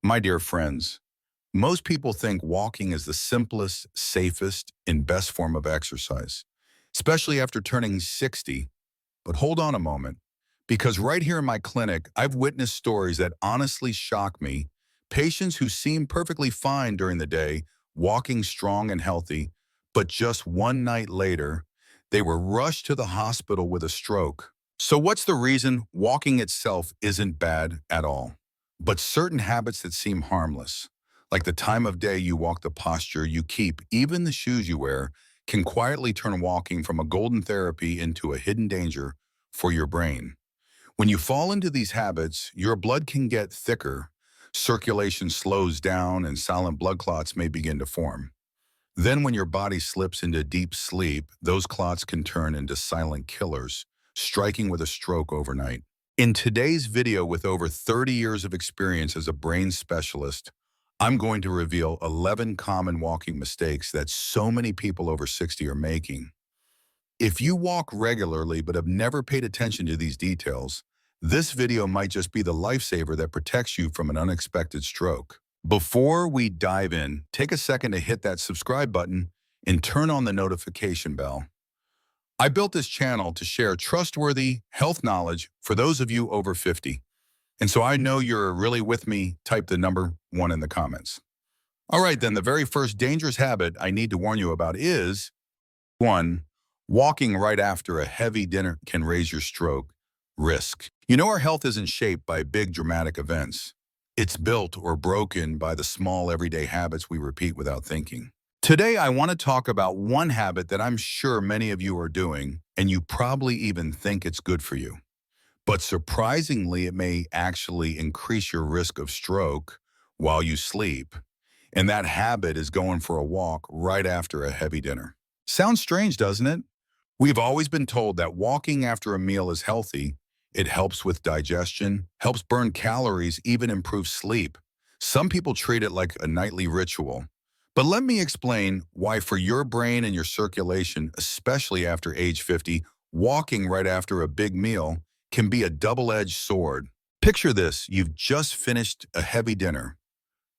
My dear friends, most people think walking is the simplest, safest, and best form of exercise, especially after turning 60. But hold on a moment, because right here in my clinic, I've witnessed stories that honestly shock me. Patients who seem perfectly fine during the day, walking strong and healthy, but just one night later, they were rushed to the hospital with a stroke. So what's the reason walking itself isn't bad at all? But certain habits that seem harmless, like the time of day you walk, the posture you keep, even the shoes you wear, can quietly turn walking from a golden therapy into a hidden danger for your brain. When you fall into these habits, your blood can get thicker, circulation slows down, and silent blood clots may begin to form. Then when your body slips into deep sleep, those clots can turn into silent killers, striking with a stroke overnight. In today's video, with over 30 years of experience as a brain specialist, I'm going to reveal 11 common walking mistakes that so many people over 60 are making. If you walk regularly but have never paid attention to these details, this video might just be the lifesaver that protects you from an unexpected stroke. Before we dive in, take a second to hit that subscribe button and turn on the notification bell. I built this channel to share trustworthy health knowledge for those of you over 50. And so I know you're really with me. Type the number 1 in the comments. All right, then the very first dangerous habit I need to warn you about is 1. Walking right after a heavy dinner can raise your stroke risk. You know, our health isn't shaped by big dramatic events. It's built or broken by the small everyday habits we repeat without thinking. Today, I want to talk about one habit that I'm sure many of you are doing, and you probably even think it's good for you. But surprisingly, it may actually increase your risk of stroke while you sleep. And that habit is going for a walk right after a heavy dinner. Sounds strange, doesn't it? We've always been told that walking after a meal is healthy. It helps with digestion, helps burn calories, even improves sleep. Some people treat it like a nightly ritual. But let me explain why for your brain and your circulation, especially after age 50, walking right after a big meal can be a double-edged sword. Picture this: you've just finished a heavy dinner,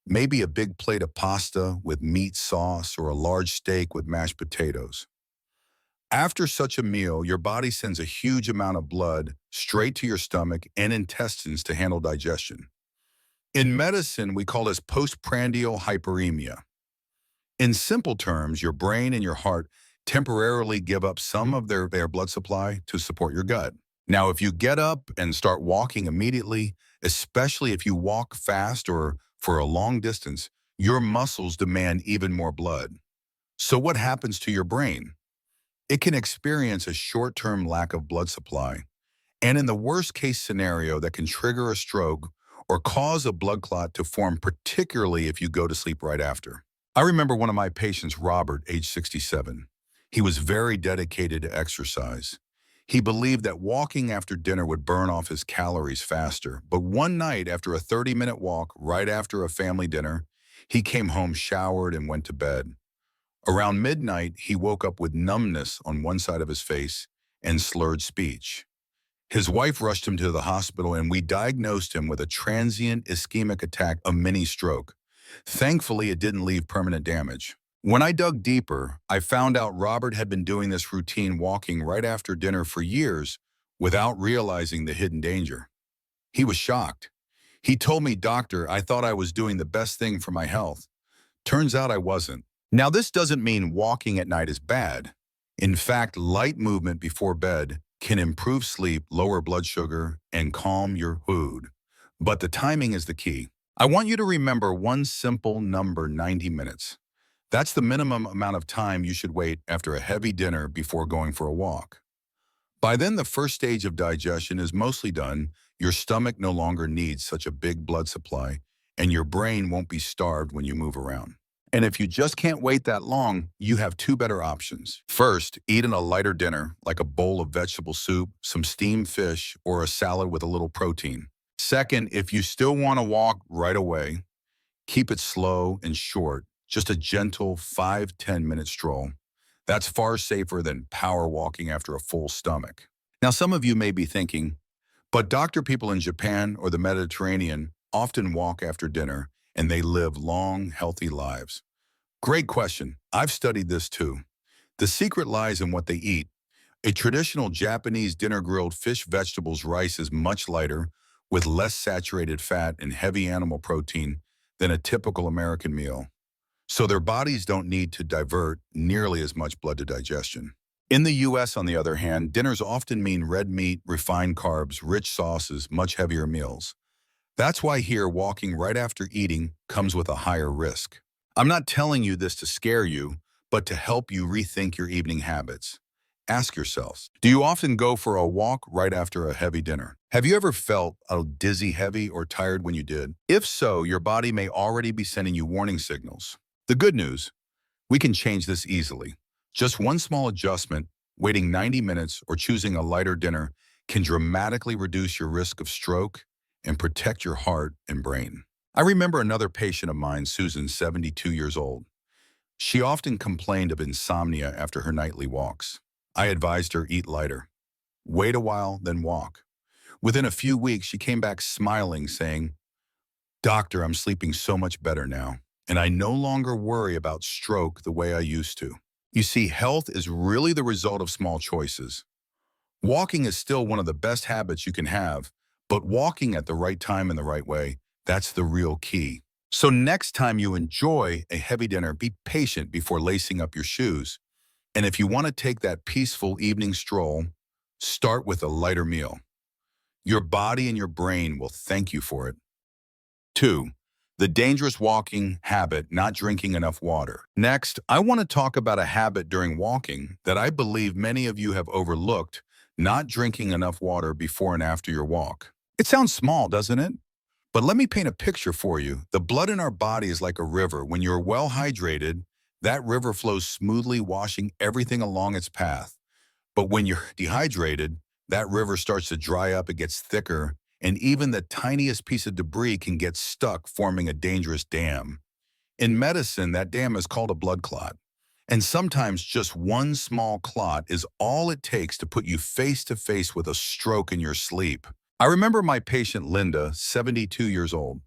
maybe a big plate of pasta with meat sauce or a large steak with mashed potatoes. After such a meal, your body sends a huge amount of blood straight to your stomach and intestines to handle digestion. In medicine, we call this postprandial hyperemia. In simple terms, your brain and your heart temporarily give up some of their blood supply to support your gut. Now, if you get up and start walking immediately, especially if you walk fast or for a long distance, your muscles demand even more blood. So what happens to your brain? It can experience a short-term lack of blood supply, and in the worst-case scenario, that can trigger a stroke or cause a blood clot to form, particularly if you go to sleep right after. I remember one of my patients, Robert, age 67. He was very dedicated to exercise. He believed that walking after dinner would burn off his calories faster, but one night after a 30-minute walk right after a family dinner, he came home showered and went to bed. Around midnight, he woke up with numbness on one side of his face and slurred speech. His wife rushed him to the hospital, and we diagnosed him with a transient ischemic attack, a mini stroke. Thankfully, it didn't leave permanent damage. When I dug deeper, I found out Robert had been doing this routine walking right after dinner for years without realizing the hidden danger. He was shocked. He told me, "Doctor, I thought I was doing the best thing for my health. Turns out I wasn't." Now, this doesn't mean walking at night is bad. In fact, light movement before bed can improve sleep, lower blood sugar, and calm your mood. But the timing is the key. I want you to remember one simple number: 90 minutes. That's the minimum amount of time you should wait after a heavy dinner before going for a walk. By then, the first stage of digestion is mostly done. Your stomach no longer needs such a big blood supply, and your brain won't be starved when you move around. And if you just can't wait that long, you have two better options. First, eat in a lighter dinner, like a bowl of vegetable soup, some steamed fish, or a salad with a little protein. Second, if you still want to walk right away, keep it slow and short, just a gentle 5–10 minute stroll. That's far safer than power walking after a full stomach. Now, some of you may be thinking, but doctor, people in Japan or the Mediterranean often walk after dinner, and they live long, healthy lives? Great question. I've studied this too. The secret lies in what they eat. A traditional Japanese dinner grilled fish, vegetables, rice is much lighter, with less saturated fat and heavy animal protein than a typical American meal. So their bodies don't need to divert nearly as much blood to digestion. In the US, on the other hand, dinners often mean red meat, refined carbs, rich sauces, much heavier meals. That's why here, walking right after eating comes with a higher risk. I'm not telling you this to scare you, but to help you rethink your evening habits. Ask yourselves, do you often go for a walk right after a heavy dinner? Have you ever felt a dizzy, heavy, or tired when you did? If so, your body may already be sending you warning signals. The good news, we can change this easily. Just one small adjustment, waiting 90 minutes or choosing a lighter dinner, can dramatically reduce your risk of stroke and protect your heart and brain. I remember another patient of mine, Susan, 72 years old. She often complained of insomnia after her nightly walks. I advised her eat lighter. Wait a while, then walk. Within a few weeks, she came back smiling, saying, "Doctor, I'm sleeping so much better now, and I no longer worry about stroke the way I used to." You see, health is really the result of small choices. Walking is still one of the best habits you can have, but walking at the right time in the right way, that's the real key. So next time you enjoy a heavy dinner, be patient before lacing up your shoes. And if you want to take that peaceful evening stroll, start with a lighter meal. Your body and your brain will thank you for it. 2. The dangerous walking habit, not drinking enough water. Next, I want to talk about a habit during walking that I believe many of you have overlooked, not drinking enough water before and after your walk. It sounds small, doesn't it? But let me paint a picture for you. The blood in our body is like a river. When you're well hydrated, that river flows smoothly, washing everything along its path. But when you're dehydrated, that river starts to dry up, it gets thicker, and even the tiniest piece of debris can get stuck, forming a dangerous dam. In medicine, that dam is called a blood clot. And sometimes just one small clot is all it takes to put you face to face with a stroke in your sleep. I remember my patient Linda, 72 years old.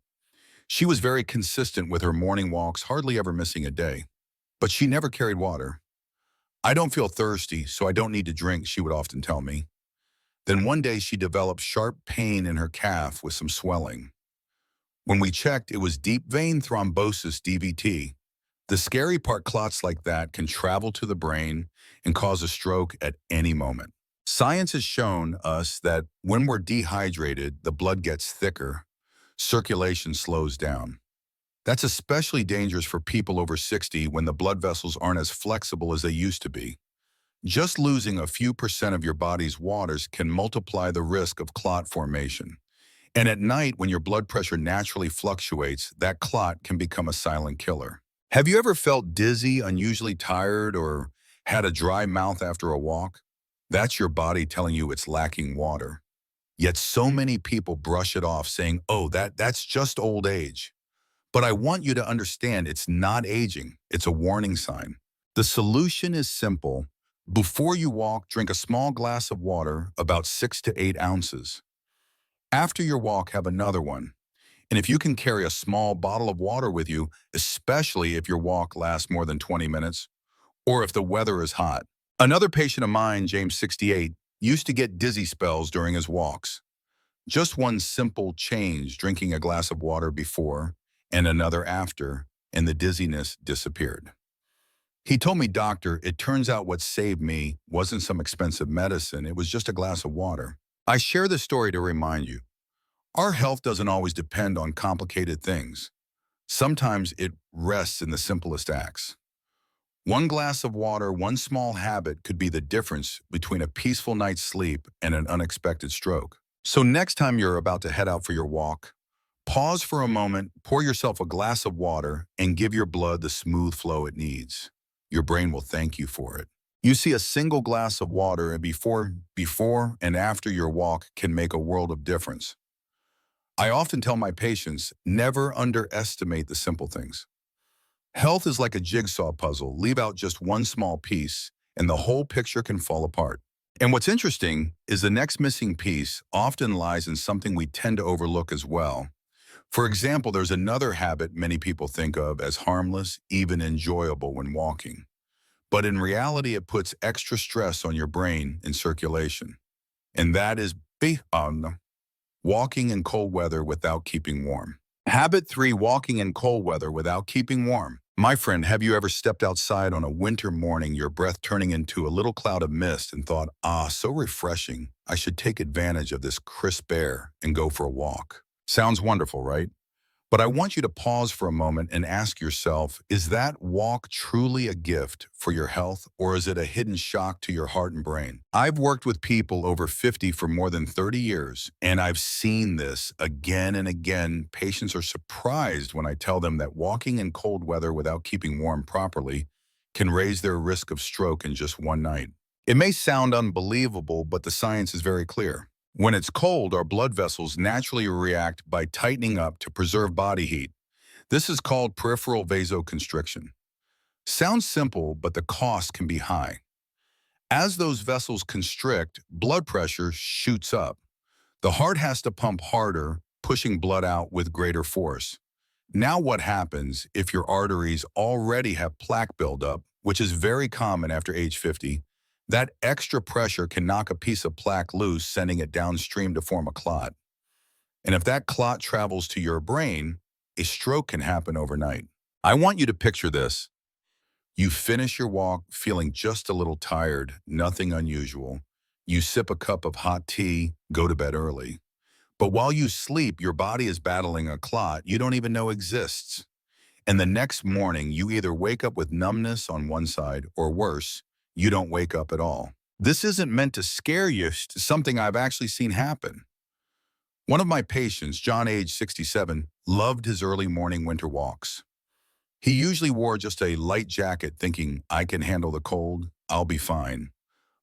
She was very consistent with her morning walks, hardly ever missing a day. But she never carried water. "I don't feel thirsty, so I don't need to drink," she would often tell me. Then one day she developed sharp pain in her calf with some swelling. When we checked, it was deep vein thrombosis, DVT. The scary part, clots like that can travel to the brain and cause a stroke at any moment. Science has shown us that when we're dehydrated, the blood gets thicker, circulation slows down. That's especially dangerous for people over 60 when the blood vessels aren't as flexible as they used to be. Just losing a few percent of your body's waters can multiply the risk of clot formation. And at night, when your blood pressure naturally fluctuates, that clot can become a silent killer. Have you ever felt dizzy, unusually tired, or had a dry mouth after a walk? That's your body telling you it's lacking water. Yet so many people brush it off, saying, "Oh, that's just old age." But I want you to understand it's not aging, it's a warning sign. The solution is simple. Before you walk, drink a small glass of water, about 6 to 8 ounces. After your walk, have another one. And if you can carry a small bottle of water with you, especially if your walk lasts more than 20 minutes, or if the weather is hot. Another patient of mine, James, 68, used to get dizzy spells during his walks. Just one simple change, drinking a glass of water before and another after, and the dizziness disappeared. He told me, "Doctor, it turns out what saved me wasn't some expensive medicine, it was just a glass of water." I share this story to remind you, our health doesn't always depend on complicated things. Sometimes it rests in the simplest acts. One glass of water, one small habit could be the difference between a peaceful night's sleep and an unexpected stroke. So next time you're about to head out for your walk, pause for a moment, pour yourself a glass of water, and give your blood the smooth flow it needs. Your brain will thank you for it. You see, a single glass of water before and after your walk can make a world of difference. I often tell my patients, never underestimate the simple things. Health is like a jigsaw puzzle. Leave out just one small piece, and the whole picture can fall apart. And what's interesting is the next missing piece often lies in something we tend to overlook as well: For example, there's another habit many people think of as harmless, even enjoyable when walking. But in reality, it puts extra stress on your brain and circulation. And that is walking in cold weather without keeping warm. Habit 3, walking in cold weather without keeping warm. My friend, have you ever stepped outside on a winter morning, your breath turning into a little cloud of mist, and thought, so refreshing, I should take advantage of this crisp air and go for a walk? Sounds wonderful, right? But I want you to pause for a moment and ask yourself, is that walk truly a gift for your health, or is it a hidden shock to your heart and brain? I've worked with people over 50 for more than 30 years, and I've seen this again and again. Patients are surprised when I tell them that walking in cold weather without keeping warm properly can raise their risk of stroke in just one night. It may sound unbelievable, but the science is very clear. When it's cold, our blood vessels naturally react by tightening up to preserve body heat. This is called peripheral vasoconstriction. Sounds simple, but the cost can be high. As those vessels constrict, blood pressure shoots up. The heart has to pump harder, pushing blood out with greater force. Now what happens if your arteries already have plaque buildup, which is very common after age 50? That extra pressure can knock a piece of plaque loose, sending it downstream to form a clot. And if that clot travels to your brain, a stroke can happen overnight. I want you to picture this. You finish your walk feeling just a little tired, nothing unusual. You sip a cup of hot tea, go to bed early. But while you sleep, your body is battling a clot you don't even know exists. And the next morning, you either wake up with numbness on one side, or worse, you don't wake up at all. This isn't meant to scare you, it's something I've actually seen happen. One of my patients, John, age 67, loved his early morning winter walks. He usually wore just a light jacket thinking, I can handle the cold, I'll be fine.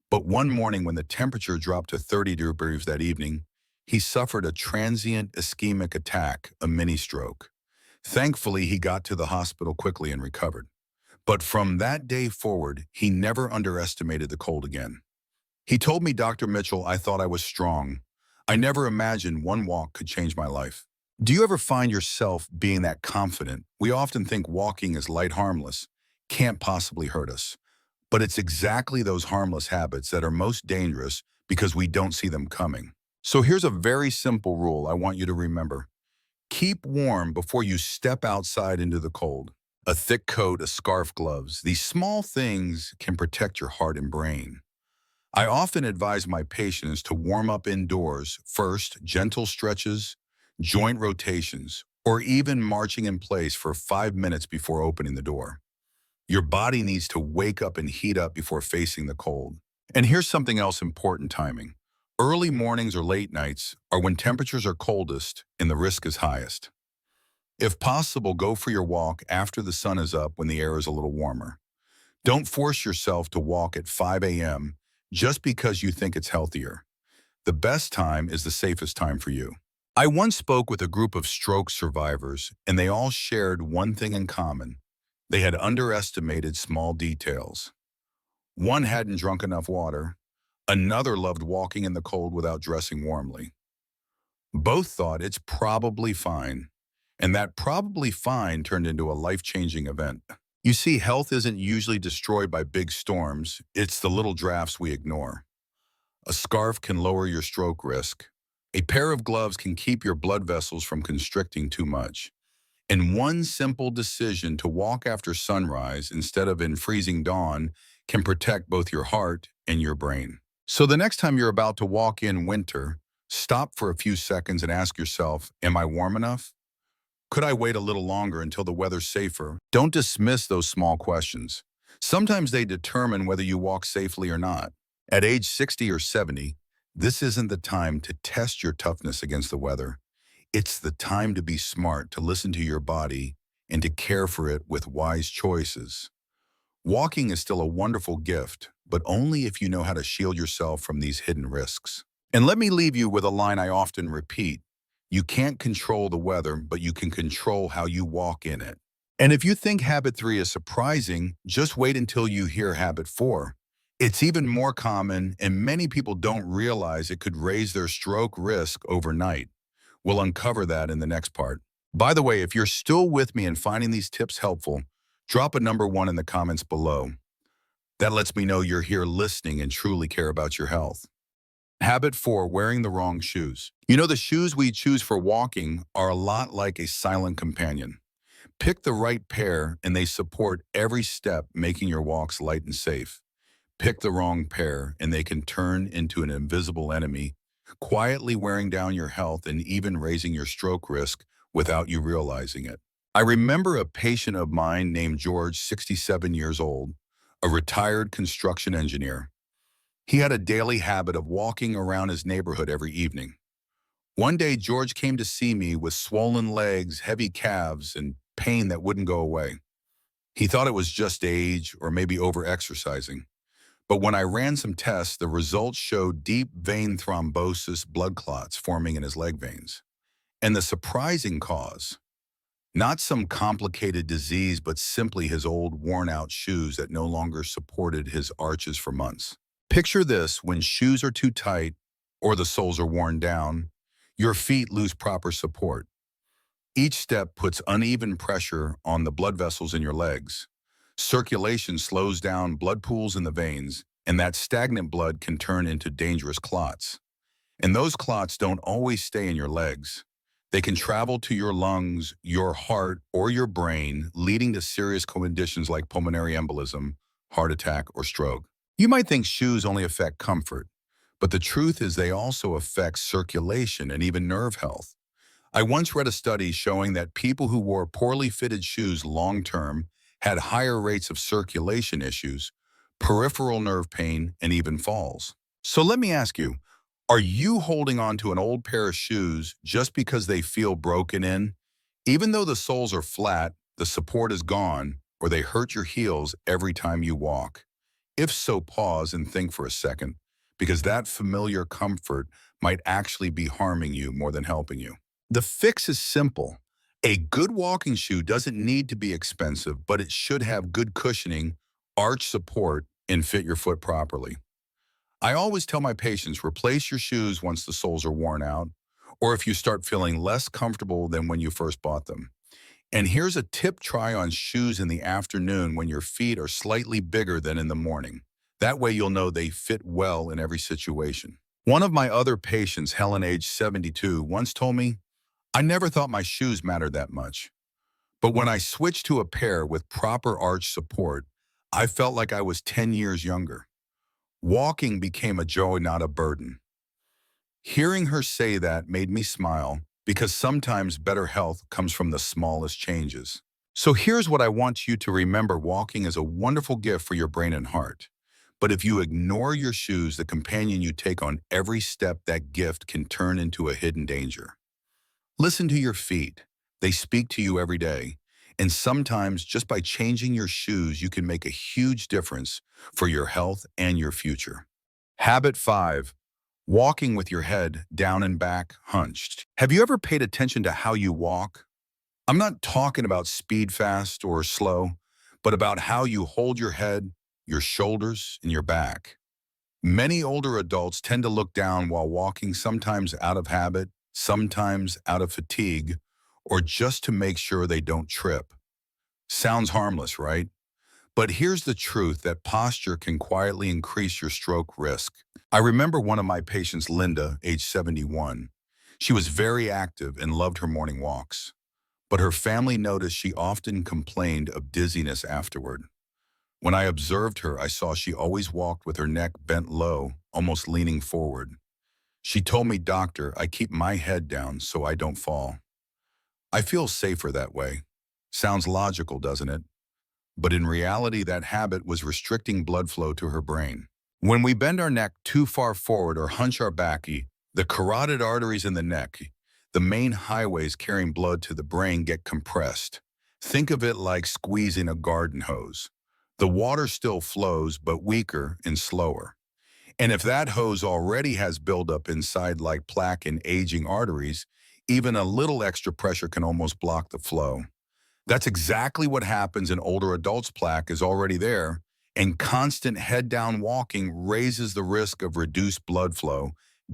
But one morning when the temperature dropped to 30 degrees that evening, he suffered a transient ischemic attack, a mini stroke. Thankfully, he got to the hospital quickly and recovered. But from that day forward, he never underestimated the cold again. He told me, Dr. Mitchell, I thought I was strong. I never imagined one walk could change my life. Do you ever find yourself being that confident? We often think walking is light, harmless, can't possibly hurt us. But it's exactly those harmless habits that are most dangerous because we don't see them coming. So here's a very simple rule I want you to remember. Keep warm before you step outside into the cold. A thick coat, a scarf, gloves. These small things can protect your heart and brain. I often advise my patients to warm up indoors. First, gentle stretches, joint rotations, or even marching in place for 5 minutes before opening the door. Your body needs to wake up and heat up before facing the cold. And here's something else important: timing. Early mornings or late nights are when temperatures are coldest and the risk is highest. If possible, go for your walk after the sun is up when the air is a little warmer. Don't force yourself to walk at 5 a.m. just because you think it's healthier. The best time is the safest time for you. I once spoke with a group of stroke survivors, and they all shared one thing in common. They had underestimated small details. One hadn't drunk enough water. Another loved walking in the cold without dressing warmly. Both thought it's probably fine. And that probably fine turned into a life-changing event. You see, health isn't usually destroyed by big storms. It's the little drafts we ignore. A scarf can lower your stroke risk. A pair of gloves can keep your blood vessels from constricting too much. And one simple decision to walk after sunrise instead of in freezing dawn can protect both your heart and your brain. So the next time you're about to walk in winter, stop for a few seconds and ask yourself, am I warm enough? Could I wait a little longer until the weather's safer? Don't dismiss those small questions. Sometimes they determine whether you walk safely or not. At age 60 or 70, this isn't the time to test your toughness against the weather. It's the time to be smart, to listen to your body, and to care for it with wise choices. Walking is still a wonderful gift, but only if you know how to shield yourself from these hidden risks. And let me leave you with a line I often repeat. You can't control the weather, but you can control how you walk in it. And if you think habit 3 is surprising, just wait until you hear habit 4. It's even more common, and many people don't realize it could raise their stroke risk overnight. We'll uncover that in the next part. By the way, if you're still with me and finding these tips helpful, drop a number 1 in the comments below. That lets me know you're here listening and truly care about your health. Habit 4, wearing the wrong shoes. You know, the shoes we choose for walking are a lot like a silent companion. Pick the right pair and they support every step, making your walks light and safe. Pick the wrong pair and they can turn into an invisible enemy, quietly wearing down your health and even raising your stroke risk without you realizing it. I remember a patient of mine named George, 67 years old, a retired construction engineer. He had a daily habit of walking around his neighborhood every evening. One day, George came to see me with swollen legs, heavy calves, and pain that wouldn't go away. He thought it was just age or maybe over-exercising. But when I ran some tests, the results showed deep vein thrombosis, blood clots forming in his leg veins. And the surprising cause, not some complicated disease, but simply his old worn-out shoes that no longer supported his arches for months. Picture this: when shoes are too tight or the soles are worn down, your feet lose proper support. Each step puts uneven pressure on the blood vessels in your legs. Circulation slows down blood pools in the veins, and that stagnant blood can turn into dangerous clots. And those clots don't always stay in your legs. They can travel to your lungs, your heart, or your brain, leading to serious conditions like pulmonary embolism, heart attack, or stroke. You might think shoes only affect comfort, but the truth is they also affect circulation and even nerve health. I once read a study showing that people who wore poorly fitted shoes long-term had higher rates of circulation issues, peripheral nerve pain, and even falls. So let me ask you, are you holding on to an old pair of shoes just because they feel broken in? Even though the soles are flat, the support is gone, or they hurt your heels every time you walk? If so, pause and think for a second, because that familiar comfort might actually be harming you more than helping you. The fix is simple. A good walking shoe doesn't need to be expensive, but it should have good cushioning, arch support, and fit your foot properly. I always tell my patients, replace your shoes once the soles are worn out, or if you start feeling less comfortable than when you first bought them. And here's a tip: try on shoes in the afternoon when your feet are slightly bigger than in the morning. That way you'll know they fit well in every situation. One of my other patients, Helen, age 72, once told me, "I never thought my shoes mattered that much. But when I switched to a pair with proper arch support, I felt like I was 10 years younger. Walking became a joy, not a burden." Hearing her say that made me smile, because sometimes better health comes from the smallest changes. So here's what I want you to remember: walking is a wonderful gift for your brain and heart. But if you ignore your shoes, the companion you take on every step, that gift can turn into a hidden danger. Listen to your feet. They speak to you every day. And sometimes just by changing your shoes, you can make a huge difference for your health and your future. Habit 5, walking with your head down and back hunched. Have you ever paid attention to how you walk? I'm not talking about speed fast or slow, but about how you hold your head, your shoulders, and your back. Many older adults tend to look down while walking, sometimes out of habit, sometimes out of fatigue, or just to make sure they don't trip. Sounds harmless, right? But here's the truth: that posture can quietly increase your stroke risk. I remember one of my patients, Linda, age 71. She was very active and loved her morning walks, but her family noticed she often complained of dizziness afterward. When I observed her, I saw she always walked with her neck bent low, almost leaning forward. She told me, "Doctor, I keep my head down so I don't fall. I feel safer that way." Sounds logical, doesn't it? But in reality, that habit was restricting blood flow to her brain. When we bend our neck too far forward or hunch our back, the carotid arteries in the neck, the main highways carrying blood to the brain, get compressed. Think of it like squeezing a garden hose. The water still flows, but weaker and slower. And if that hose already has buildup inside like plaque and aging arteries, even a little extra pressure can almost block the flow. That's exactly what happens in older adults. Plaque is already there, and constant head-down walking raises the risk of reduced blood flow,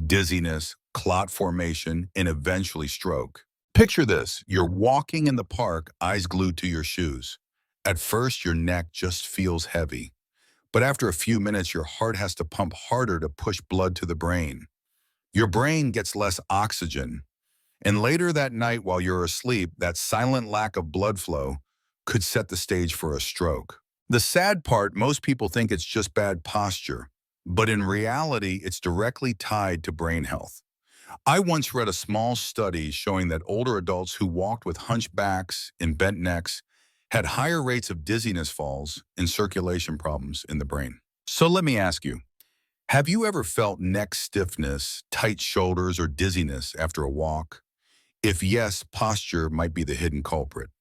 dizziness, clot formation, and eventually stroke. Picture this. You're walking in the park, eyes glued to your shoes. At first, your neck just feels heavy. But after a few minutes, your heart has to pump harder to push blood to the brain. Your brain gets less oxygen. And later that night, while you're asleep, that silent lack of blood flow could set the stage for a stroke. The sad part, most people think it's just bad posture. But in reality, it's directly tied to brain health. I once read a small study showing that older adults who walked with hunchbacks and bent necks had higher rates of dizziness falls and circulation problems in the brain. So let me ask you, have you ever felt neck stiffness, tight shoulders, or dizziness after a walk? If yes, posture might be the hidden culprit.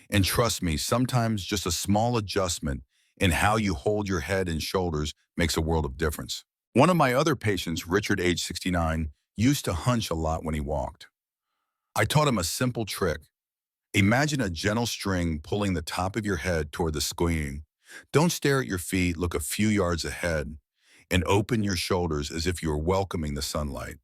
And trust me, sometimes just a small adjustment in how you hold your head and shoulders makes a world of difference. One of my other patients, Richard, age 69, used to hunch a lot when he walked. I taught him a simple trick. Imagine a gentle string pulling the top of your head toward the squeeing. Don't stare at your feet, look a few yards ahead, and open your shoulders as if you were welcoming the sunlight.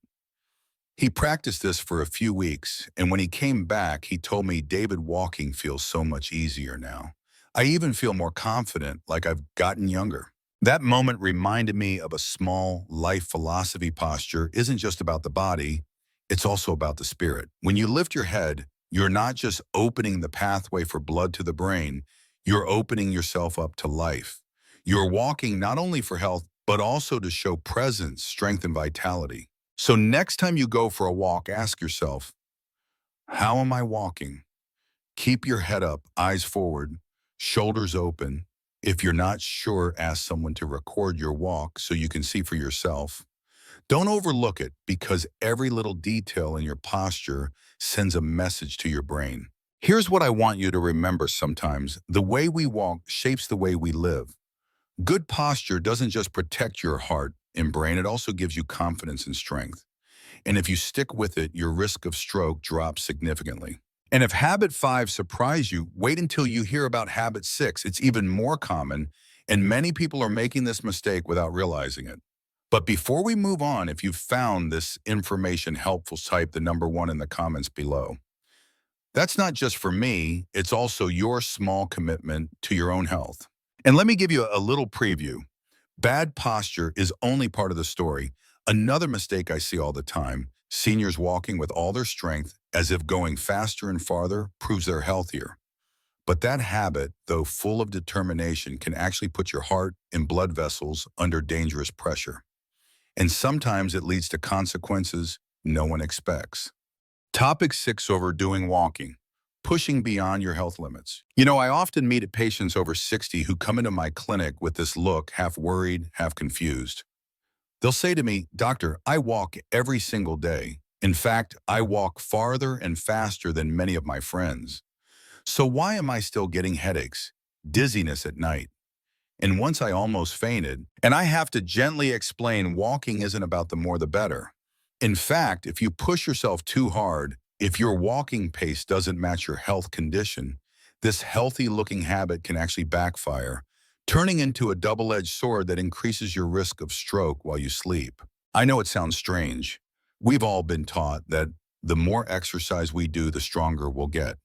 He practiced this for a few weeks, and when he came back, he told me, David, walking feels so much easier now. I even feel more confident, like I've gotten younger. That moment reminded me of a small life philosophy. Posture isn't just about the body, it's also about the spirit. When you lift your head, you're not just opening the pathway for blood to the brain, you're opening yourself up to life. You're walking not only for health, but also to show presence, strength, and vitality. So next time you go for a walk, ask yourself, how am I walking? Keep your head up, eyes forward, shoulders open. If you're not sure, ask someone to record your walk so you can see for yourself. Don't overlook it because every little detail in your posture sends a message to your brain. Here's what I want you to remember sometimes. The way we walk shapes the way we live. Good posture doesn't just protect your heart and brain, it also gives you confidence and strength. And if you stick with it, your risk of stroke drops significantly. And if habit 5 surprised you, wait until you hear about habit 6. It's even more common, and many people are making this mistake without realizing it. But before we move on, if you found this information helpful, type the number 1 in the comments below. That's not just for me, it's also your small commitment to your own health. And let me give you a little preview. Bad posture is only part of the story. Another mistake I see all the time, seniors walking with all their strength as if going faster and farther proves they're healthier. But that habit, though full of determination, can actually put your heart and blood vessels under dangerous pressure. And sometimes it leads to consequences no one expects. Topic 6, overdoing walking. Pushing beyond your health limits. I often meet patients over 60 who come into my clinic with this look, half worried, half confused. They'll say to me, Doctor, I walk every single day. In fact, I walk farther and faster than many of my friends. So why am I still getting headaches, dizziness at night? And once I almost fainted, and I have to gently explain walking isn't about the more the better. In fact, if you push yourself too hard, if your walking pace doesn't match your health condition, this healthy-looking habit can actually backfire, turning into a double-edged sword that increases your risk of stroke while you sleep. I know it sounds strange. We've all been taught that the more exercise we do, the stronger we'll get.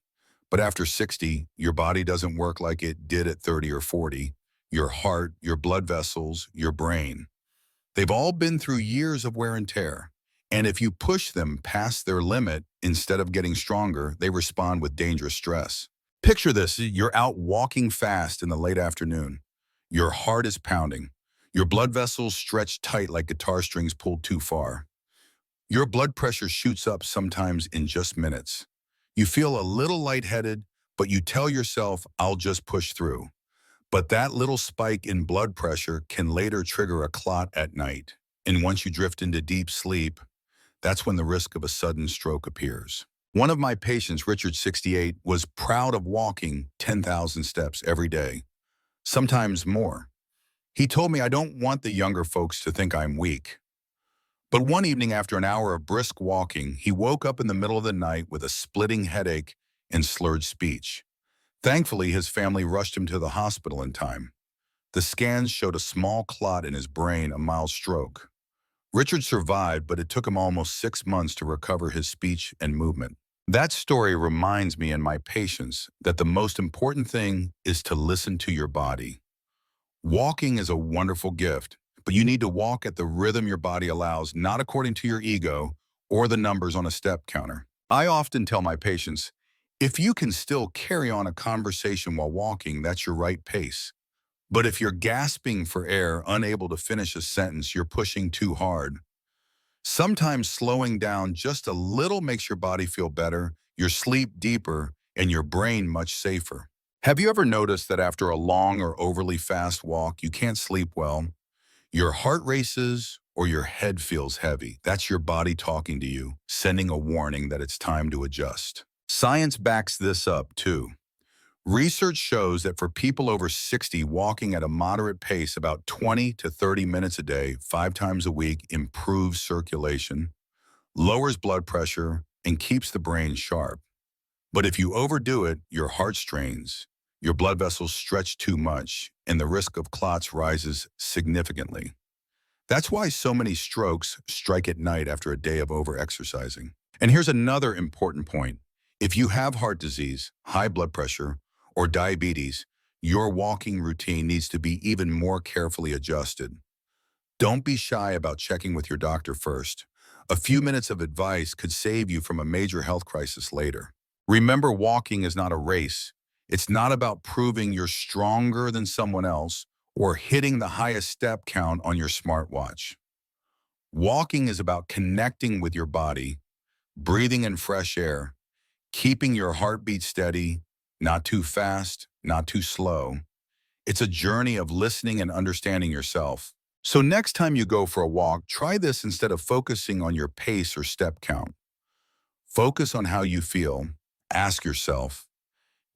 But after 60, your body doesn't work like it did at 30 or 40. Your heart, your blood vessels, your brain. They've all been through years of wear and tear. And if you push them past their limit, instead of getting stronger, they respond with dangerous stress. Picture this, you're out walking fast in the late afternoon. Your heart is pounding. Your blood vessels stretch tight like guitar strings pulled too far. Your blood pressure shoots up sometimes in just minutes. You feel a little lightheaded, but you tell yourself, I'll just push through. But that little spike in blood pressure can later trigger a clot at night. And once you drift into deep sleep, that's when the risk of a sudden stroke appears. One of my patients, Richard, 68, was proud of walking 10,000 steps every day, sometimes more. He told me, I don't want the younger folks to think I'm weak. But one evening after an hour of brisk walking, he woke up in the middle of the night with a splitting headache and slurred speech. Thankfully, his family rushed him to the hospital in time. The scans showed a small clot in his brain, a mild stroke. Richard survived, but it took him almost 6 months to recover his speech and movement. That story reminds me and my patients that the most important thing is to listen to your body. Walking is a wonderful gift, but you need to walk at the rhythm your body allows, not according to your ego or the numbers on a step counter. I often tell my patients, if you can still carry on a conversation while walking, that's your right pace. But if you're gasping for air, unable to finish a sentence, you're pushing too hard. Sometimes slowing down just a little makes your body feel better, your sleep deeper, and your brain much safer. Have you ever noticed that after a long or overly fast walk, you can't sleep well? Your heart races or your head feels heavy. That's your body talking to you, sending a warning that it's time to adjust. Science backs this up too. Research shows that for people over 60, walking at a moderate pace about 20 to 30 minutes a day, 5 times a week, improves circulation, lowers blood pressure, and keeps the brain sharp. But if you overdo it, your heart strains, your blood vessels stretch too much, and the risk of clots rises significantly. That's why so many strokes strike at night after a day of overexercising. And here's another important point. If you have heart disease, high blood pressure, or diabetes, your walking routine needs to be even more carefully adjusted. Don't be shy about checking with your doctor first. A few minutes of advice could save you from a major health crisis later. Remember, walking is not a race. It's not about proving you're stronger than someone else or hitting the highest step count on your smartwatch. Walking is about connecting with your body, breathing in fresh air, keeping your heartbeat steady, not too fast, not too slow. It's a journey of listening and understanding yourself. So next time you go for a walk, try this instead of focusing on your pace or step count. Focus on how you feel. Ask yourself,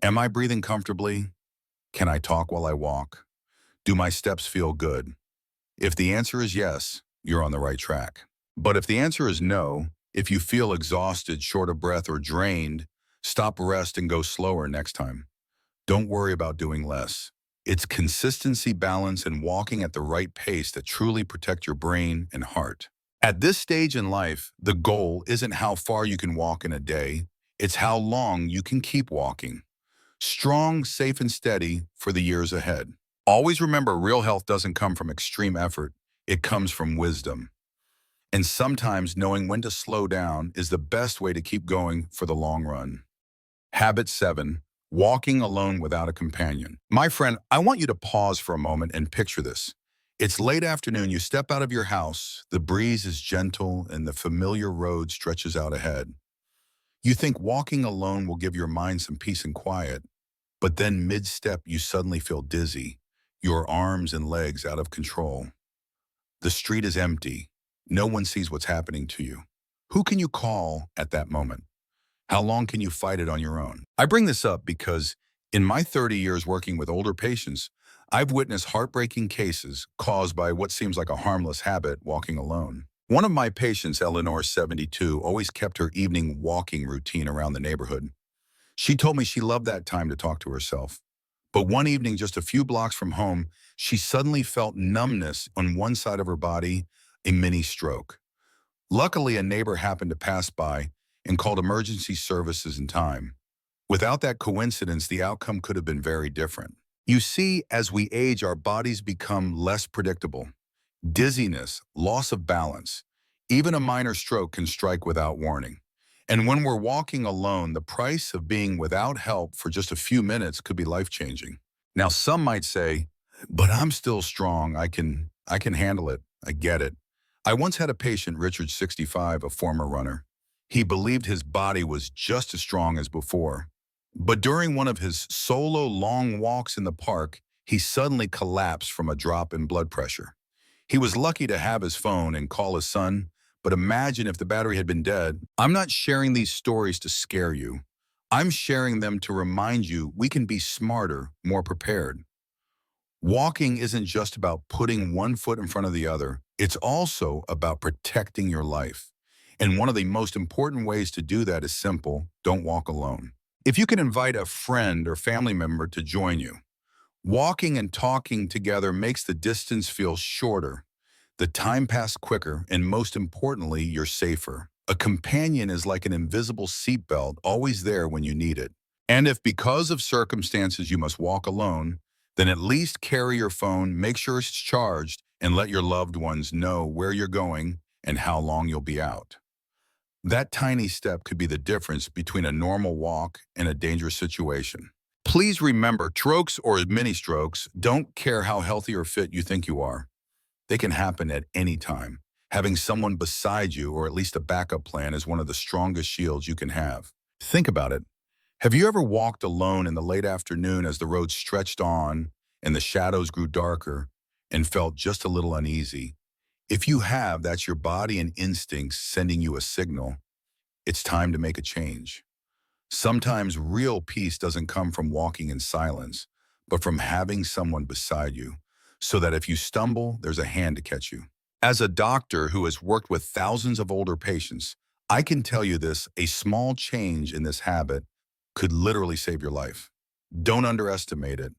am I breathing comfortably? Can I talk while I walk? Do my steps feel good? If the answer is yes, you're on the right track. But if the answer is no, if you feel exhausted, short of breath, or drained, stop, rest, and go slower next time. Don't worry about doing less. It's consistency, balance, and walking at the right pace that truly protect your brain and heart. At this stage in life, the goal isn't how far you can walk in a day, it's how long you can keep walking. Strong, safe, and steady for the years ahead. Always remember, real health doesn't come from extreme effort, it comes from wisdom. And sometimes knowing when to slow down is the best way to keep going for the long run. Habit 7. Walking alone without a companion. My friend, I want you to pause for a moment and picture this. It's late afternoon, you step out of your house, the breeze is gentle, and the familiar road stretches out ahead. You think walking alone will give your mind some peace and quiet, but then mid-step you suddenly feel dizzy, your arms and legs out of control. The street is empty. No one sees what's happening to you. Who can you call at that moment? How long can you fight it on your own? I bring this up because in my 30 years working with older patients, I've witnessed heartbreaking cases caused by what seems like a harmless habit, walking alone. One of my patients, Eleanor, 72, always kept her evening walking routine around the neighborhood. She told me she loved that time to talk to herself. But one evening, just a few blocks from home, she suddenly felt numbness on one side of her body, a mini stroke. Luckily, a neighbor happened to pass by and called emergency services in time. Without that coincidence, the outcome could have been very different. You see, as we age, our bodies become less predictable. Dizziness, loss of balance, even a minor stroke can strike without warning. And when we're walking alone, the price of being without help for just a few minutes could be life-changing. Now, some might say, but I'm still strong. I can handle it. I get it. I once had a patient, Richard, 65, a former runner. He believed his body was just as strong as before. But during one of his solo long walks in the park, he suddenly collapsed from a drop in blood pressure. He was lucky to have his phone and call his son, but imagine if the battery had been dead. I'm not sharing these stories to scare you. I'm sharing them to remind you we can be smarter, more prepared. Walking isn't just about putting one foot in front of the other. It's also about protecting your life. And one of the most important ways to do that is simple: don't walk alone. If you can invite a friend or family member to join you, walking and talking together makes the distance feel shorter, the time pass quicker, and most importantly, you're safer. A companion is like an invisible seatbelt, always there when you need it. And if because of circumstances you must walk alone, then at least carry your phone, make sure it's charged, and let your loved ones know where you're going and how long you'll be out. That tiny step could be the difference between a normal walk and a dangerous situation. Please remember, strokes or mini strokes don't care how healthy or fit you think you are. They can happen at any time. Having someone beside you, or at least a backup plan, is one of the strongest shields you can have. Think about it. Have you ever walked alone in the late afternoon as the road stretched on and the shadows grew darker and felt just a little uneasy? If you have, that's your body and instincts sending you a signal. It's time to make a change. Sometimes real peace doesn't come from walking in silence, but from having someone beside you, so that if you stumble, there's a hand to catch you. As a doctor who has worked with thousands of older patients, I can tell you this: a small change in this habit could literally save your life. Don't underestimate it.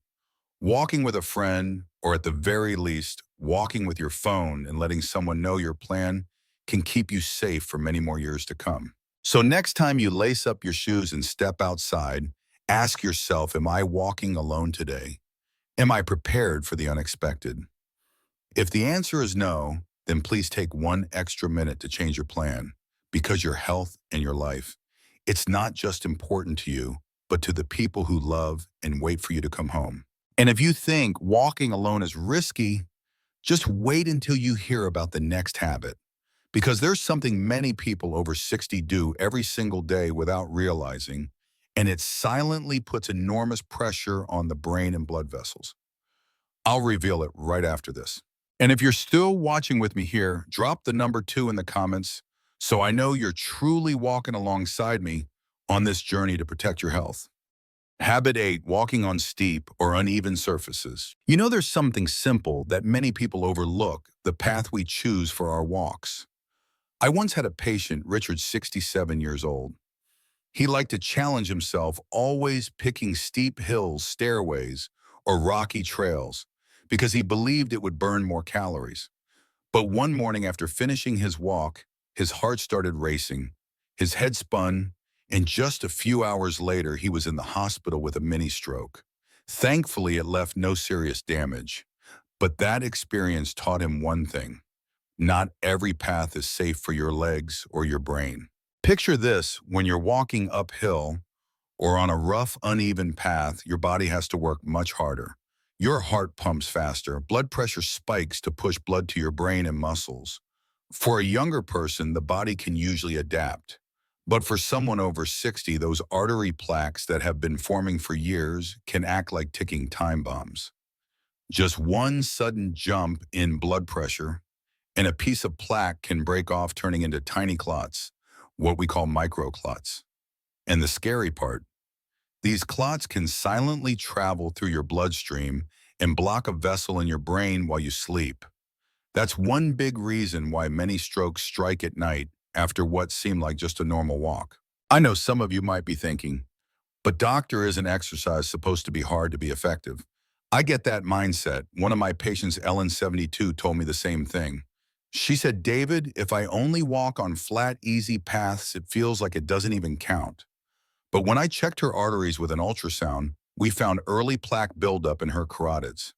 Walking with a friend, or at the very least, walking with your phone and letting someone know your plan, can keep you safe for many more years to come. So next time you lace up your shoes and step outside, ask yourself, am I walking alone today? Am I prepared for the unexpected? If the answer is no, then please take one extra minute to change your plan, because your health and your life, it's not just important to you, but to the people who love and wait for you to come home. And if you think walking alone is risky, just wait until you hear about the next habit, because there's something many people over 60 do every single day without realizing, and it silently puts enormous pressure on the brain and blood vessels. I'll reveal it right after this. And if you're still watching with me here, drop the number 2 in the comments so I know you're truly walking alongside me on this journey to protect your health. Habit 8, walking on steep or uneven surfaces. You know, there's something simple that many people overlook: the path we choose for our walks. I once had a patient, Richard, 67 years old. He liked to challenge himself, always picking steep hills, stairways, or rocky trails, because he believed it would burn more calories. But one morning after finishing his walk, his heart started racing, his head spun, and just a few hours later, he was in the hospital with a mini stroke. Thankfully, it left no serious damage. But that experience taught him one thing: not every path is safe for your legs or your brain. Picture this: when you're walking uphill or on a rough, uneven path, your body has to work much harder. Your heart pumps faster, blood pressure spikes to push blood to your brain and muscles. For a younger person, the body can usually adapt. But for someone over 60, those artery plaques that have been forming for years can act like ticking time bombs. Just one sudden jump in blood pressure, and a piece of plaque can break off, turning into tiny clots, what we call microclots. And the scary part: these clots can silently travel through your bloodstream and block a vessel in your brain while you sleep. That's one big reason why many strokes strike at night after what seemed like just a normal walk. I know some of you might be thinking, but doctor, isn't exercise supposed to be hard to be effective? I get that mindset. One of my patients, Ellen, 72, told me the same thing. She said, David, if I only walk on flat, easy paths, it feels like it doesn't even count. But when I checked her arteries with an ultrasound, we found early plaque buildup in her carotids.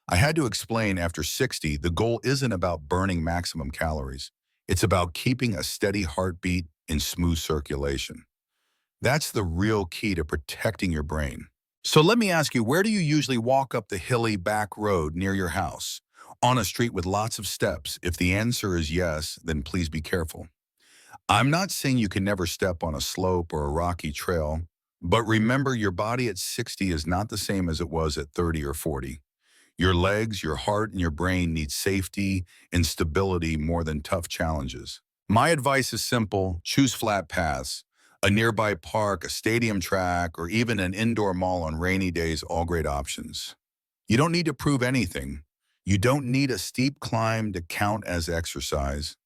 I had to explain, after 60, the goal isn't about burning maximum calories. It's about keeping a steady heartbeat and smooth circulation. That's the real key to protecting your brain. So let me ask you, where do you usually walk up the hilly back road near your house? On a street with lots of steps? If the answer is yes, then please be careful. I'm not saying you can never step on a slope or a rocky trail, but remember, your body at 60 is not the same as it was at 30 or 40. Your legs, your heart, and your brain need safety and stability more than tough challenges. My advice is simple: choose flat paths. A nearby park, a stadium track, or even an indoor mall on rainy days, all great options. You don't need to prove anything. You don't need a steep climb to count as exercise.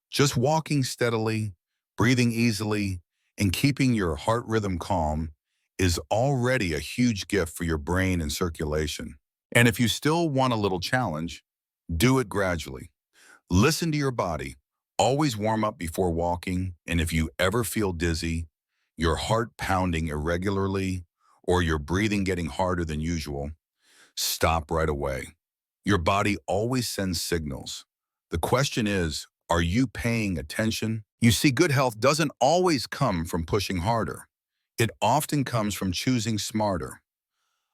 Just walking steadily, breathing easily, and keeping your heart rhythm calm is already a huge gift for your brain and circulation. And if you still want a little challenge, do it gradually. Listen to your body. Always warm up before walking, and if you ever feel dizzy, your heart pounding irregularly, or your breathing getting harder than usual, stop right away. Your body always sends signals. The question is, are you paying attention? You see, good health doesn't always come from pushing harder. It often comes from choosing smarter.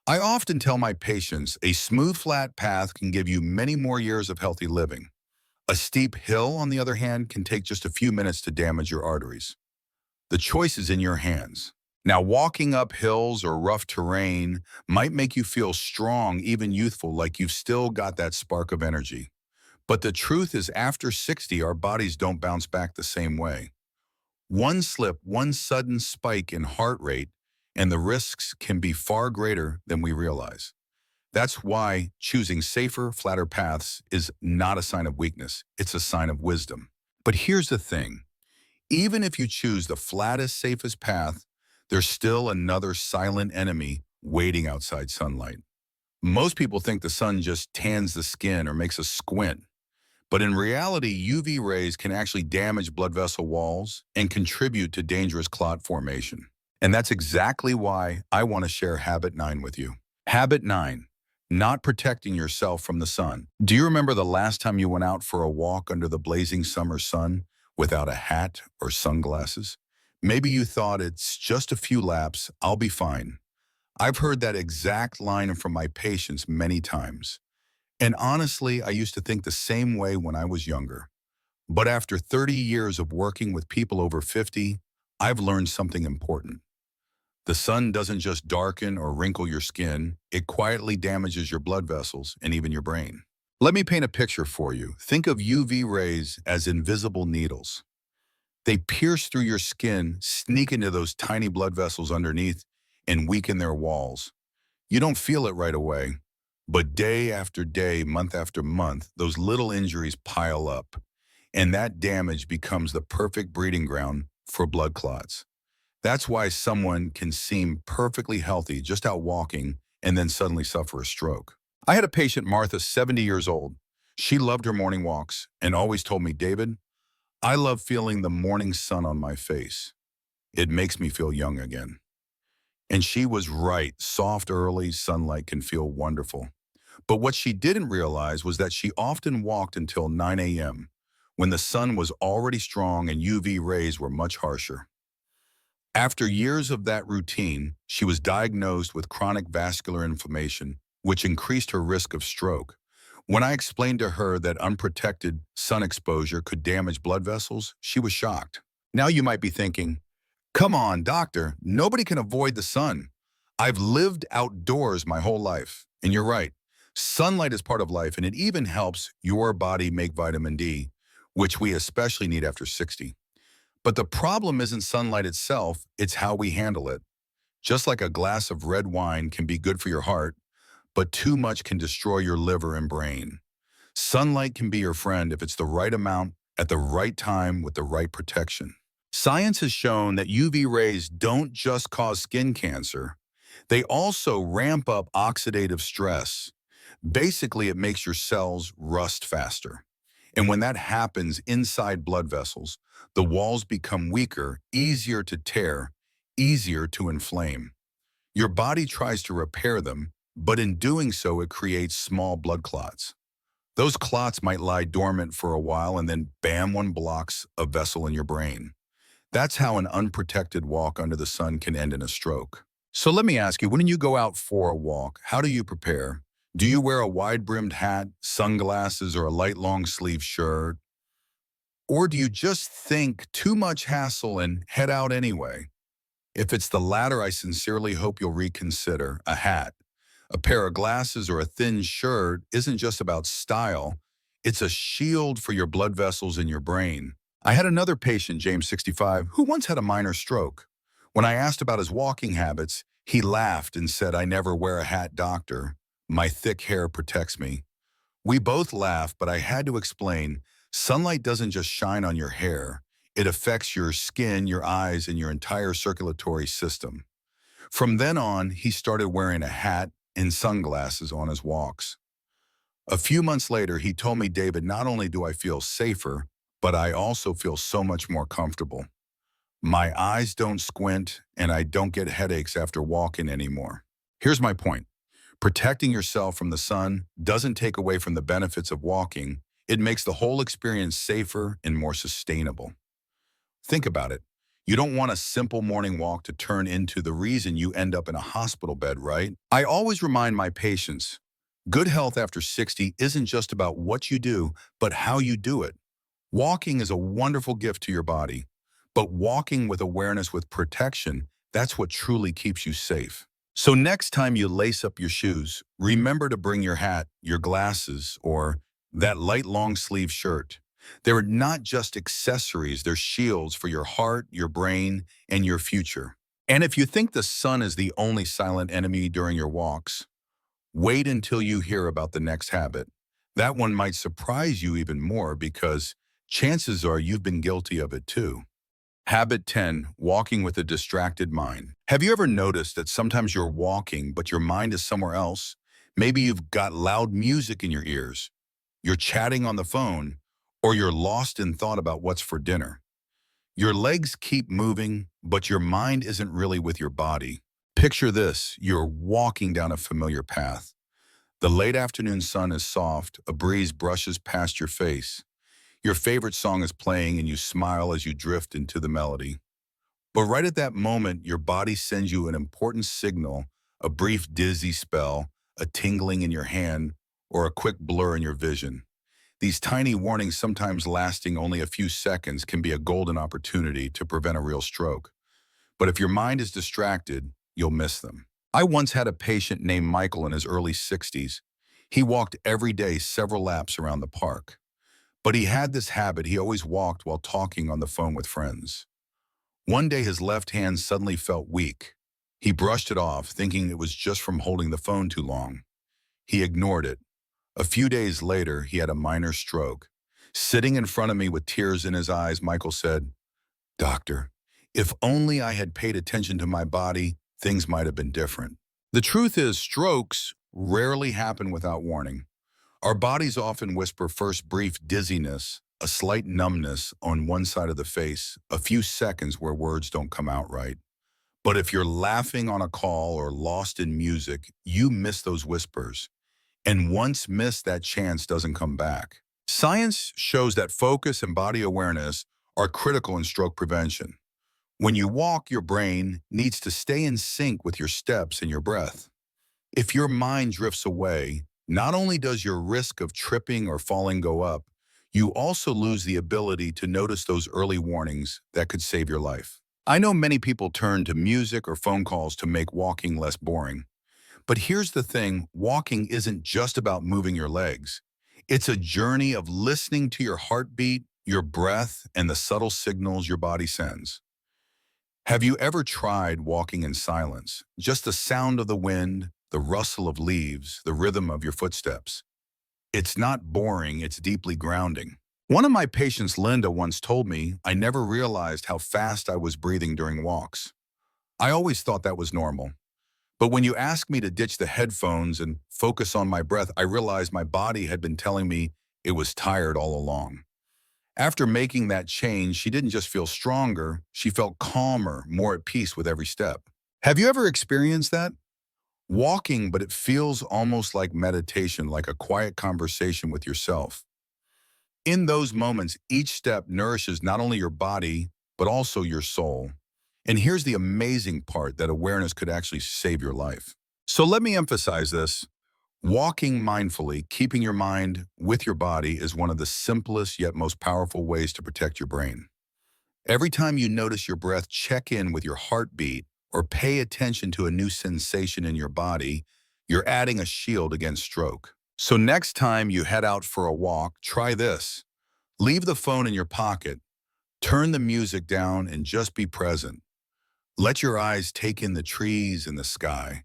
I often tell my patients a smooth, flat path can give you many more years of healthy living. A steep hill, on the other hand, can take just a few minutes to damage your arteries. The choice is in your hands. Now, walking up hills or rough terrain might make you feel strong, even youthful, like you've still got that spark of energy. But the truth is, after 60, our bodies don't bounce back the same way. One slip, one sudden spike in heart rate, and the risks can be far greater than we realize. That's why choosing safer, flatter paths is not a sign of weakness. It's a sign of wisdom. But here's the thing. Even if you choose the flattest, safest path, there's still another silent enemy waiting outside sunlight. Most people think the sun just tans the skin or makes us squint. But in reality, UV rays can actually damage blood vessel walls and contribute to dangerous clot formation. And that's exactly why I want to share Habit 9 with you. Habit 9. Not protecting yourself from the sun. Do you remember the last time you went out for a walk under the blazing summer sun without a hat or sunglasses? Maybe you thought, it's just a few laps, I'll be fine. I've heard that exact line from my patients many times. And honestly, I used to think the same way when I was younger. But after 30 years of working with people over 50, I've learned something important. The sun doesn't just darken or wrinkle your skin, it quietly damages your blood vessels and even your brain. Let me paint a picture for you. Think of UV rays as invisible needles. They pierce through your skin, sneak into those tiny blood vessels underneath, and weaken their walls. You don't feel it right away, but day after day, month after month, those little injuries pile up, and that damage becomes the perfect breeding ground for blood clots. That's why someone can seem perfectly healthy just out walking and then suddenly suffer a stroke. I had a patient, Martha, 70 years old. She loved her morning walks and always told me, David, I love feeling the morning sun on my face. It makes me feel young again. And she was right. Soft, early sunlight can feel wonderful. But what she didn't realize was that she often walked until 9 a.m., when the sun was already strong and UV rays were much harsher. After years of that routine, she was diagnosed with chronic vascular inflammation, which increased her risk of stroke. When I explained to her that unprotected sun exposure could damage blood vessels, she was shocked. Now you might be thinking, come on, doctor, nobody can avoid the sun. I've lived outdoors my whole life. And you're right. Sunlight is part of life, and it even helps your body make vitamin D, which we especially need after 60. But the problem isn't sunlight itself, it's how we handle it. Just like a glass of red wine can be good for your heart, but too much can destroy your liver and brain. Sunlight can be your friend if it's the right amount, at the right time, with the right protection. Science has shown that UV rays don't just cause skin cancer, they also ramp up oxidative stress. Basically, it makes your cells rust faster. And when that happens inside blood vessels, the walls become weaker, easier to tear, easier to inflame. Your body tries to repair them, but in doing so, it creates small blood clots. Those clots might lie dormant for a while and then bam, one blocks a vessel in your brain. That's how an unprotected walk under the sun can end in a stroke. So let me ask you, when you go out for a walk, how do you prepare? Do you wear a wide-brimmed hat, sunglasses, or a light long-sleeve shirt? Or do you just think too much hassle and head out anyway? If it's the latter, I sincerely hope you'll reconsider. A hat, a pair of glasses, or a thin shirt isn't just about style. It's a shield for your blood vessels in your brain. I had another patient, James, 65, who once had a minor stroke. When I asked about his walking habits, he laughed and said, I never wear a hat, doctor. My thick hair protects me. We both laughed, but I had to explain, sunlight doesn't just shine on your hair. It affects your skin, your eyes, and your entire circulatory system. From then on, he started wearing a hat and sunglasses on his walks. A few months later, he told me, David, not only do I feel safer, but I also feel so much more comfortable. My eyes don't squint, and I don't get headaches after walking anymore. Here's my point. Protecting yourself from the sun doesn't take away from the benefits of walking. It makes the whole experience safer and more sustainable. Think about it. You don't want a simple morning walk to turn into the reason you end up in a hospital bed, right? I always remind my patients, good health after 60 isn't just about what you do, but how you do it. Walking is a wonderful gift to your body, but walking with awareness with protection, that's what truly keeps you safe. So next time you lace up your shoes, remember to bring your hat, your glasses, or that light long sleeve shirt. They're not just accessories, they're shields for your heart, your brain, and your future. And if you think the sun is the only silent enemy during your walks, wait until you hear about the next habit. That one might surprise you even more because chances are you've been guilty of it too. Habit 10, walking with a distracted mind. Have you ever noticed that sometimes you're walking, but your mind is somewhere else? Maybe you've got loud music in your ears, you're chatting on the phone, or you're lost in thought about what's for dinner. Your legs keep moving, but your mind isn't really with your body. Picture this, you're walking down a familiar path. The late afternoon sun is soft, a breeze brushes past your face. Your favorite song is playing and you smile as you drift into the melody. But right at that moment, your body sends you an important signal, a brief dizzy spell, a tingling in your hand, or a quick blur in your vision. These tiny warnings, sometimes lasting only a few seconds, can be a golden opportunity to prevent a real stroke. But if your mind is distracted, you'll miss them. I once had a patient named Michael in his early 60s. He walked every day several laps around the park. But he had this habit, he always walked while talking on the phone with friends. One day his left hand suddenly felt weak. He brushed it off, thinking it was just from holding the phone too long. He ignored it. A few days later, he had a minor stroke. Sitting in front of me with tears in his eyes, Michael said, "Doctor, if only I had paid attention to my body, things might have been different." The truth is, strokes rarely happen without warning. Our bodies often whisper first brief dizziness, a slight numbness on one side of the face, a few seconds where words don't come out right. But if you're laughing on a call or lost in music, you miss those whispers. And once missed, that chance doesn't come back. Science shows that focus and body awareness are critical in stroke prevention. When you walk, your brain needs to stay in sync with your steps and your breath. If your mind drifts away, not only does your risk of tripping or falling go up, you also lose the ability to notice those early warnings that could save your life. I know many people turn to music or phone calls to make walking less boring. But here's the thing, walking isn't just about moving your legs. It's a journey of listening to your heartbeat, your breath, and the subtle signals your body sends. Have you ever tried walking in silence? Just the sound of the wind, the rustle of leaves, the rhythm of your footsteps. It's not boring, it's deeply grounding. One of my patients, Linda, once told me I never realized how fast I was breathing during walks. I always thought that was normal. But when you asked me to ditch the headphones and focus on my breath, I realized my body had been telling me it was tired all along. After making that change, she didn't just feel stronger, she felt calmer, more at peace with every step. Have you ever experienced that? Walking, but it feels almost like meditation, like a quiet conversation with yourself. In those moments, each step nourishes not only your body, but also your soul. And here's the amazing part, that awareness could actually save your life. So let me emphasize this. Walking mindfully, keeping your mind with your body, is one of the simplest yet most powerful ways to protect your brain. Every time you notice your breath, check in with your heartbeat or pay attention to a new sensation in your body, you're adding a shield against stroke. So next time you head out for a walk, try this. Leave the phone in your pocket, turn the music down, and just be present. Let your eyes take in the trees and the sky.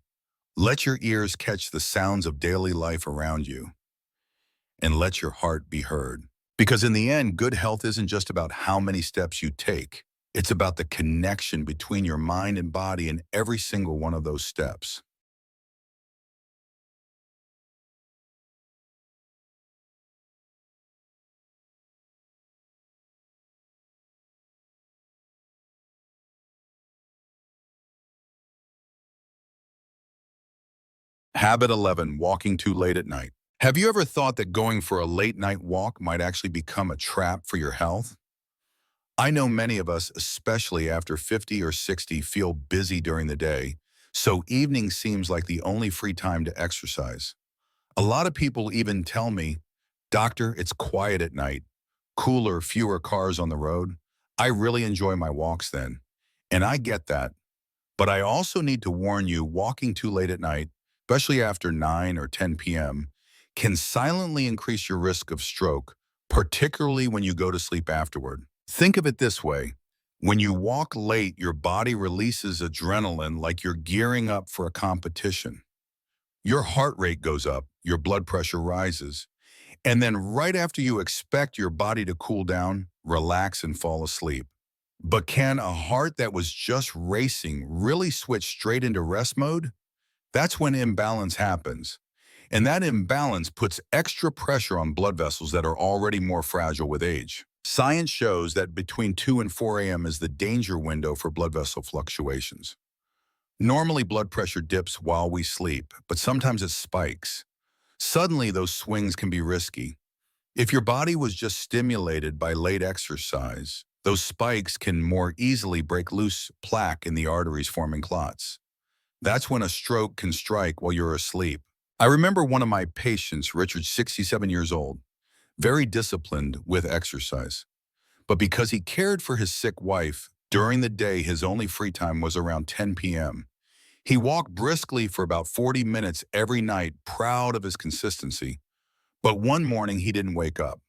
Let your ears catch the sounds of daily life around you. And let your heart be heard. Because in the end, good health isn't just about how many steps you take. It's about the connection between your mind and body in every single one of those steps. Habit 11, walking too late at night. Have you ever thought that going for a late night walk might actually become a trap for your health? I know many of us, especially after 50 or 60, feel busy during the day, so evening seems like the only free time to exercise. A lot of people even tell me, "Doctor, it's quiet at night, cooler, fewer cars on the road. I really enjoy my walks then." And I get that. But I also need to warn you, walking too late at night, especially after 9 or 10 p.m., can silently increase your risk of stroke, particularly when you go to sleep afterward. Think of it this way. When you walk late, your body releases adrenaline like you're gearing up for a competition. Your heart rate goes up, your blood pressure rises, and then right after you expect your body to cool down, relax and fall asleep. But can a heart that was just racing really switch straight into rest mode? That's when imbalance happens. And that imbalance puts extra pressure on blood vessels that are already more fragile with age. Science shows that between 2 and 4 a.m. is the danger window for blood vessel fluctuations. Normally, blood pressure dips while we sleep, but sometimes it spikes. Suddenly, those swings can be risky. If your body was just stimulated by late exercise, those spikes can more easily break loose plaque in the arteries, forming clots. That's when a stroke can strike while you're asleep. I remember one of my patients, Richard, 67 years old, very disciplined with exercise. But because he cared for his sick wife, during the day his only free time was around 10 p.m. He walked briskly for about 40 minutes every night, proud of his consistency. But one morning he didn't wake up.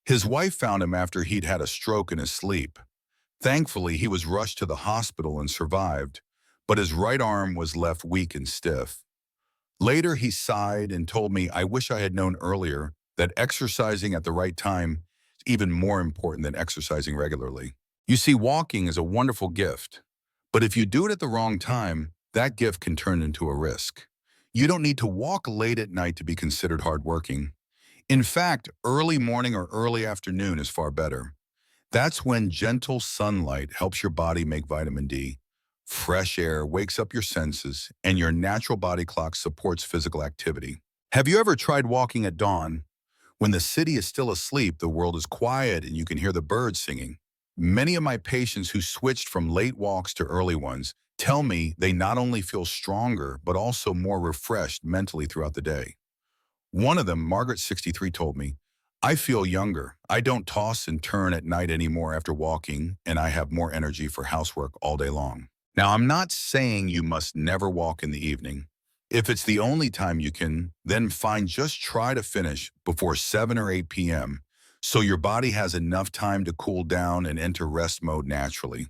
His wife found him after he'd had a stroke in his sleep. Thankfully, he was rushed to the hospital and survived, but his right arm was left weak and stiff. Later, he sighed and told me, "I wish I had known earlier that exercising at the right time is even more important than exercising regularly." You see, walking is a wonderful gift, but if you do it at the wrong time, that gift can turn into a risk. You don't need to walk late at night to be considered hardworking. In fact, early morning or early afternoon is far better. That's when gentle sunlight helps your body make vitamin D. Fresh air wakes up your senses, and your natural body clock supports physical activity. Have you ever tried walking at dawn? When the city is still asleep, the world is quiet, and you can hear the birds singing. Many of my patients who switched from late walks to early ones tell me they not only feel stronger, but also more refreshed mentally throughout the day. One of them, Margaret, 63, told me, "I feel younger. I don't toss and turn at night anymore after walking, and I have more energy for housework all day long." Now, I'm not saying you must never walk in the evening. If it's the only time you can, then fine, just try to finish before 7 or 8 p.m. so your body has enough time to cool down and enter rest mode naturally.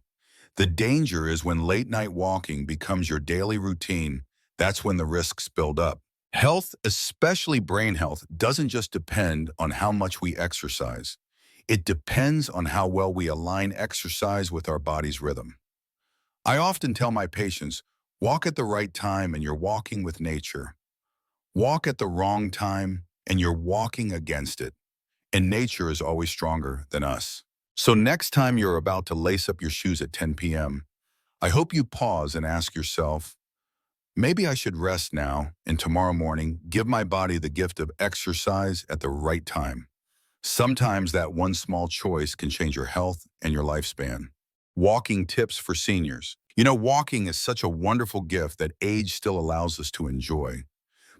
The danger is when late night walking becomes your daily routine. That's when the risks build up. Health, especially brain health, doesn't just depend on how much we exercise. It depends on how well we align exercise with our body's rhythm. I often tell my patients, walk at the right time and you're walking with nature. Walk at the wrong time and you're walking against it. And nature is always stronger than us. So next time you're about to lace up your shoes at 10 p.m., I hope you pause and ask yourself, maybe I should rest now and tomorrow morning give my body the gift of exercise at the right time. Sometimes that one small choice can change your health and your lifespan. Walking tips for seniors. You know, walking is such a wonderful gift that age still allows us to enjoy.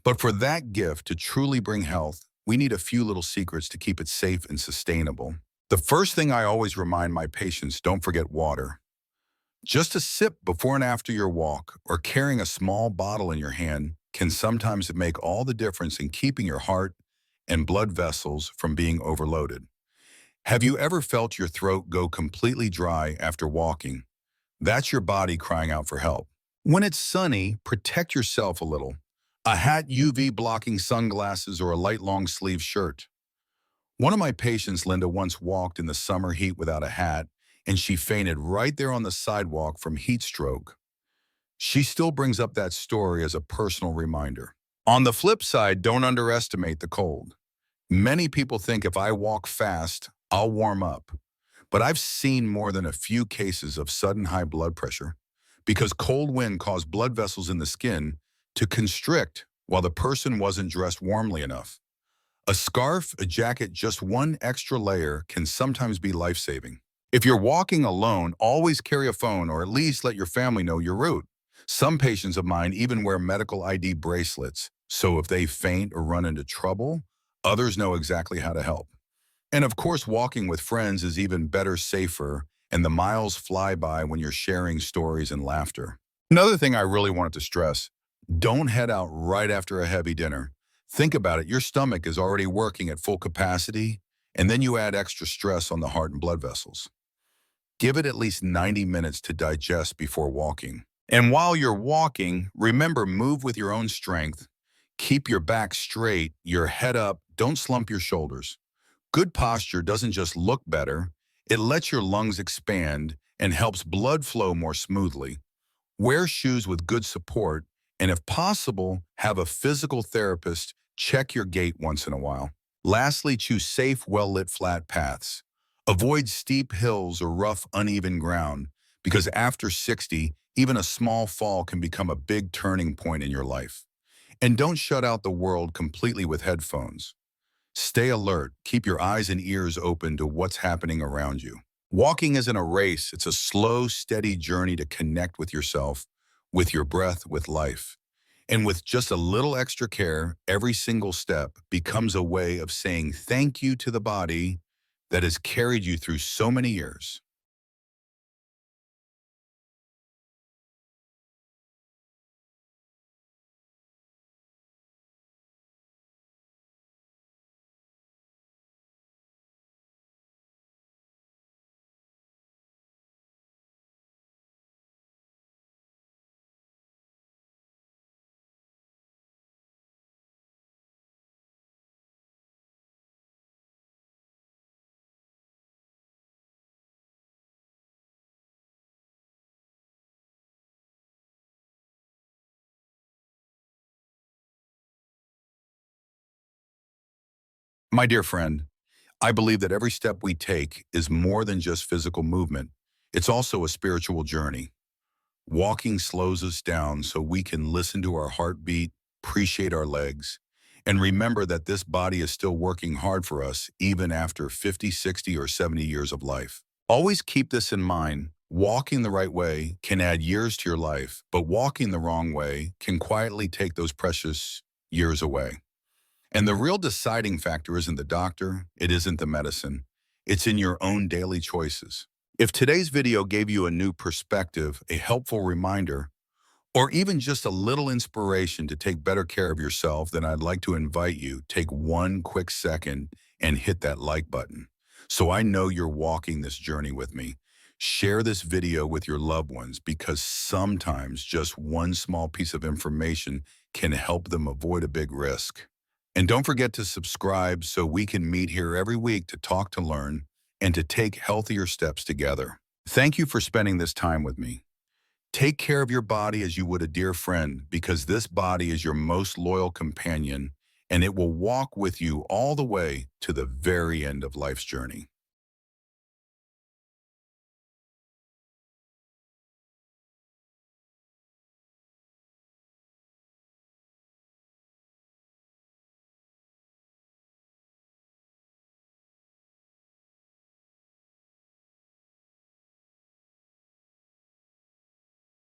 But for that gift to truly bring health, we need a few little secrets to keep it safe and sustainable. The first thing I always remind my patients, don't forget water. Just a sip before and after your walk or carrying a small bottle in your hand can sometimes make all the difference in keeping your heart and blood vessels from being overloaded. Have you ever felt your throat go completely dry after walking? That's your body crying out for help. When it's sunny, protect yourself a little. A hat, UV blocking sunglasses, or a light long sleeve shirt. One of my patients, Linda, once walked in the summer heat without a hat, and she fainted right there on the sidewalk from heat stroke. She still brings up that story as a personal reminder. On the flip side, don't underestimate the cold. Many people think if I walk fast, I'll warm up. But I've seen more than a few cases of sudden high blood pressure because cold wind caused blood vessels in the skin to constrict while the person wasn't dressed warmly enough. A scarf, a jacket, just one extra layer can sometimes be life-saving. If you're walking alone, always carry a phone or at least let your family know your route. Some patients of mine even wear medical ID bracelets, so if they faint or run into trouble, others know exactly how to help. And of course, walking with friends is even better, safer, and the miles fly by when you're sharing stories and laughter. Another thing I really wanted to stress, don't head out right after a heavy dinner. Think about it, your stomach is already working at full capacity, and then you add extra stress on the heart and blood vessels. Give it at least 90 minutes to digest before walking. And while you're walking, remember, move with your own strength. Keep your back straight, your head up, don't slump your shoulders. Good posture doesn't just look better, it lets your lungs expand and helps blood flow more smoothly. Wear shoes with good support, and if possible, have a physical therapist check your gait once in a while. Lastly, choose safe, well-lit flat paths. Avoid steep hills or rough, uneven ground, because after 60, even a small fall can become a big turning point in your life. And don't shut out the world completely with headphones. Stay alert, keep your eyes and ears open to what's happening around you. Walking isn't a race, it's a slow, steady journey to connect with yourself, with your breath, with life. And with just a little extra care, every single step becomes a way of saying thank you to the body that has carried you through so many years. My dear friend, I believe that every step we take is more than just physical movement. It's also a spiritual journey. Walking slows us down so we can listen to our heartbeat, appreciate our legs, and remember that this body is still working hard for us even after 50, 60, or 70 years of life. Always keep this in mind. Walking the right way can add years to your life, but walking the wrong way can quietly take those precious years away. And the real deciding factor isn't the doctor, it isn't the medicine. It's in your own daily choices. If today's video gave you a new perspective, a helpful reminder, or even just a little inspiration to take better care of yourself, then I'd like to invite you, take one quick second and hit that like button. So I know you're walking this journey with me. Share this video with your loved ones because sometimes just one small piece of information can help them avoid a big risk. And don't forget to subscribe so we can meet here every week to talk, to learn, and to take healthier steps together. Thank you for spending this time with me. Take care of your body as you would a dear friend because this body is your most loyal companion and it will walk with you all the way to the very end of life's journey.